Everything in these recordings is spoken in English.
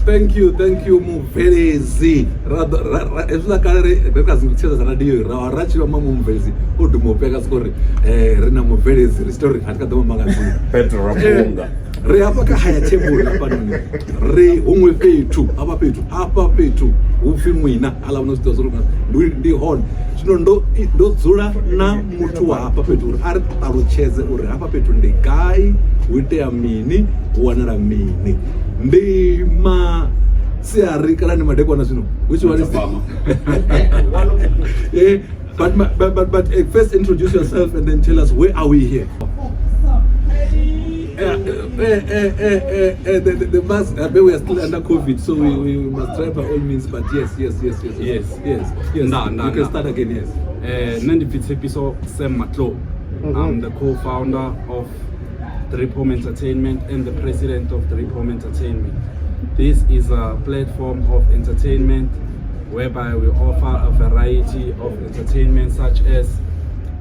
Thank you Mumvelezi. Esula kare rekazingicheza radio rachi wa Mumvelezi. Udumopeka skori rina Mumvelezi restore hatikadoma magazine. Petro Rapunga. Re hapa ka haya tebula hapa nini. Re umwe hapa petu. Ufi mwina ala unositozuru ndi hon. Chino ndo dzula na mutu wa hapa petu. Ari tarucheze uri hapa petu ndi gai wite ya mini wanara mini. Ndi ma siari kala ni madekwa na zvino. Which one is farmer? Yeah, but first introduce yourself and then tell us where are we here? The mask, I bet we are still under COVID, so we must try by all means, but yes. Nah, you can start again, yes. Nandi Pitsepiso Sam Matlo. I'm the co-founder of Drip Home Entertainment and the president of Drip Home Entertainment. This is a platform of entertainment whereby we offer a variety of entertainment such as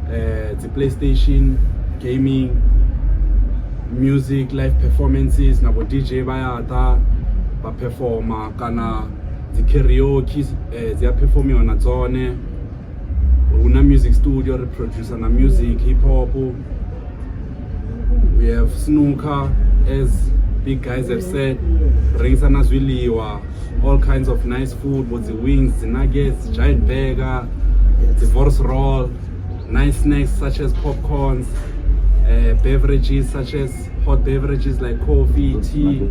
the PlayStation, gaming, music, live performances, nabo DJ bayata ba performer kana the karaoke they are performing on its own. Una music studio reproducer na music hip hop. We have snooker, as big guys have said, rings and azwiliwa, all kinds of nice food, with the wings, the nuggets, giant burger, the vorse roll, nice snacks such as popcorns, beverages such as hot beverages like coffee, tea,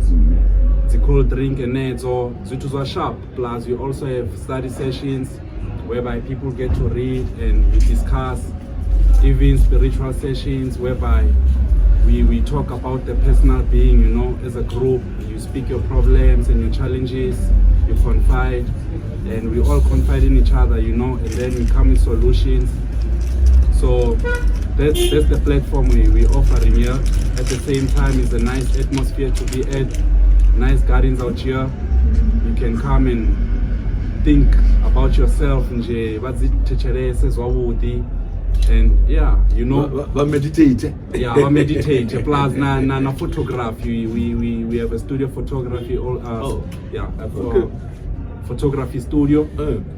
the cold drink and nezo, zituzwa sharp. Plus we also have study sessions whereby people get to read and we discuss, even spiritual sessions whereby we talk about the personal being, you know, as a group. You speak your problems and your challenges, you confide, and we all confide in each other, you know, and then we come with solutions. So that's the platform we offering here. At the same time, it's a nice atmosphere to be at, nice gardens out here. You can come and think about yourself and yeah, you know, meditate. Yeah, we meditate. Plus na photography. We have a studio photography photography studio.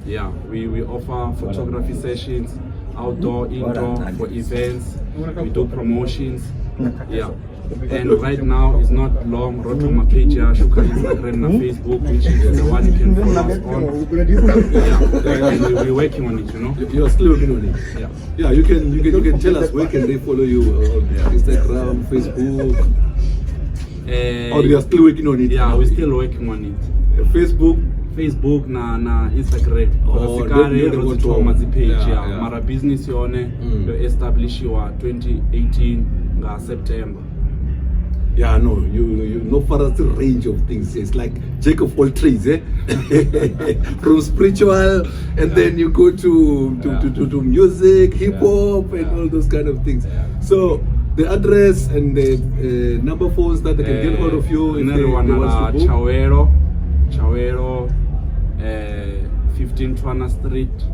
Yeah, we offer photography sessions, outdoor, indoor, for events. We do promotions. Yeah. And right now it's not long. Road to my page, Shuka Instagram and Facebook, which is the one you can follow us on. Yeah, and we're working on it, you know. You're still working on it. Yeah. You can tell us where can they follow you on Instagram, Facebook. Or you're still working on it? Yeah, we're still working on it. Facebook na Instagram. Page. Mara business yone established 2018 September. Yeah, no, you know for us the range of things. It's like jack of all trades, eh? From spiritual, and then you go to music, hip hop, and all those kind of things. So the address and the number phones that they can get hold of you. Another one, Chawero, 15 Twana Street.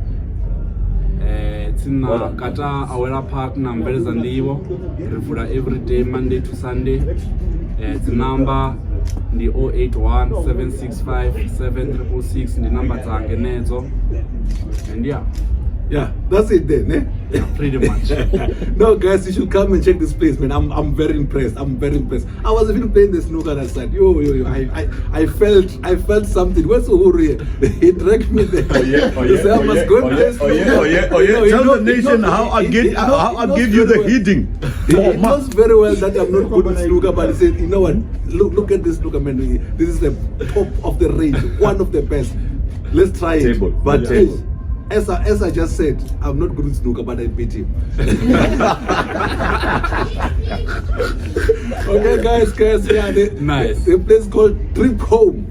Tina Kata Awera Park na Mbeleza Ndivo. Rifura every day, Monday to Sunday. The number the 081-765-7666. The number Zangenezo. And yeah, that's it then, eh? Yeah, pretty much. No, guys, you should come and check this place, man. I'm very impressed. I was even playing the snooker and I said, yo, I felt something. Where's Uhuru? He dragged me there. Oh yeah. I must go and play snooker. Tell the nation how I give you the heating. He knows very well that I'm not good with snooker, but he said, you know what? Look at this snooker, man. This is the top of the range, one of the best. Let's try it. But as I just said, I'm not good with snooker, but I beat him. Okay, guys, nice. The place called Drip Home.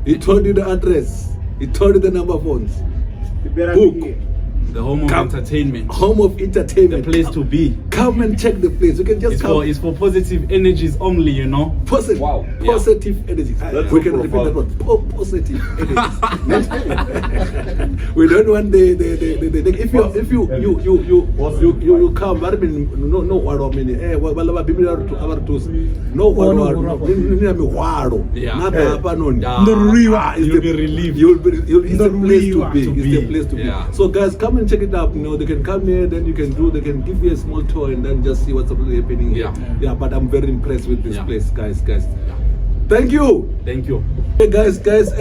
He told you the address. He told you the number of phones. Book. The home of entertainment. Home of entertainment. The place to be. Come and check the place. You can just come. It's for positive energies only, you know. Positive. Wow. Positive energies. We can repeat that one. Positive energies. We don't want the if you come, I mean, no waro mini. Balaba bimila to cover tos. No waro. Nina mi waro. Nada hapa noni. You'll be relieved. It's a place to be. It's a place to be. Yeah. So guys, come and check it out. You know, they can come here, then they can give you a small tour and then just see what's happening here. Yeah, but I'm very impressed with this place, guys. Thank you. Hey guys, this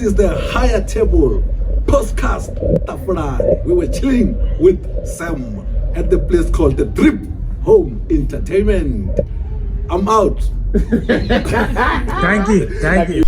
is the Higher Table podcast. We were chilling with Sam at the place called the Drip Home Entertainment. I'm out. Thank you.